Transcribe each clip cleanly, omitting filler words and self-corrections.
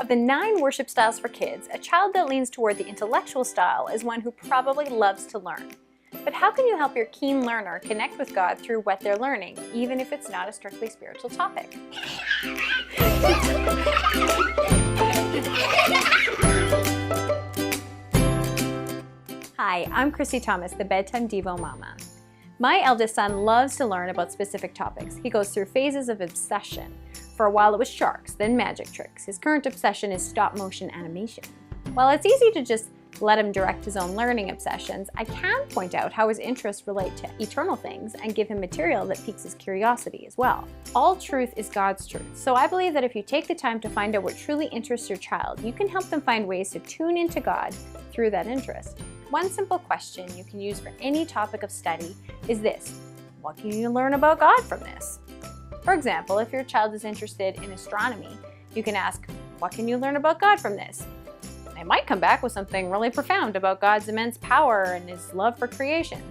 Of the 9 worship styles for kids, a child that leans toward the intellectual style is one who probably loves to learn. But how can you help your keen learner connect with God through what they're learning, even if it's not a strictly spiritual topic? Hi, I'm Christie Thomas, the Bedtime Devo Mama. My eldest son loves to learn about specific topics. He goes through phases of obsession. For a while it was sharks, then magic tricks. His current obsession is stop-motion animation. While it's easy to just let him direct his own learning obsessions, I can point out how his interests relate to eternal things and give him material that piques his curiosity as well. All truth is God's truth, so I believe that if you take the time to find out what truly interests your child, you can help them find ways to tune into God through that interest. One simple question you can use for any topic of study is this: what can you learn about God from this? For example, if your child is interested in astronomy, you can ask, what can you learn about God from this? They might come back with something really profound about God's immense power and His love for creation.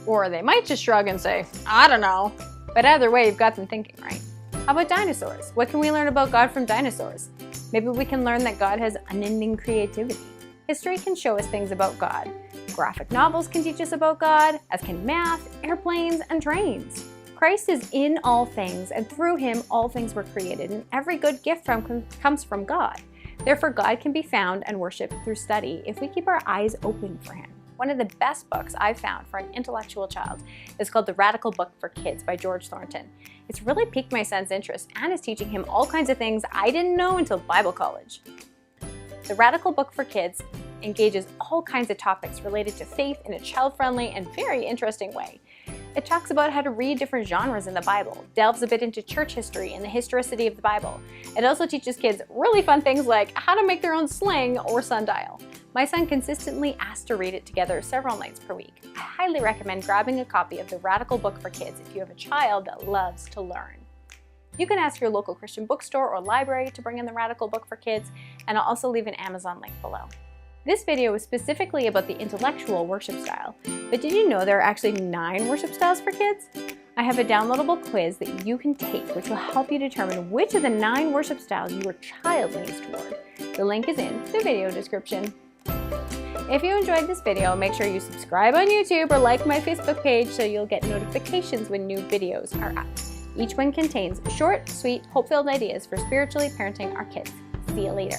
Or they might just shrug and say, I don't know. But either way, you've got them thinking, right? How about dinosaurs? What can we learn about God from dinosaurs? Maybe we can learn that God has unending creativity. History can show us things about God. Graphic novels can teach us about God, as can math, airplanes, and trains. Christ is in all things, and through Him all things were created, and every good gift comes from God. Therefore, God can be found and worshipped through study if we keep our eyes open for Him. One of the best books I've found for an intellectual child is called The Radical Book for Kids by George Thornton. It's really piqued my son's interest and is teaching him all kinds of things I didn't know until Bible college. The Radical Book for Kids engages all kinds of topics related to faith in a child-friendly and very interesting way. It talks about how to read different genres in the Bible, delves a bit into church history and the historicity of the Bible. It also teaches kids really fun things like how to make their own sling or sundial. My son consistently asks to read it together several nights per week. I highly recommend grabbing a copy of The Radical Book for Kids if you have a child that loves to learn. You can ask your local Christian bookstore or library to bring in The Radical Book for Kids, and I'll also leave an Amazon link below. This video is specifically about the intellectual worship style, but did you know there are actually 9 worship styles for kids? I have a downloadable quiz that you can take which will help you determine which of the 9 worship styles your child leans toward. The link is in the video description. If you enjoyed this video, make sure you subscribe on YouTube or like my Facebook page so you'll get notifications when new videos are up. Each one contains short, sweet, hope-filled ideas for spiritually parenting our kids. See you later.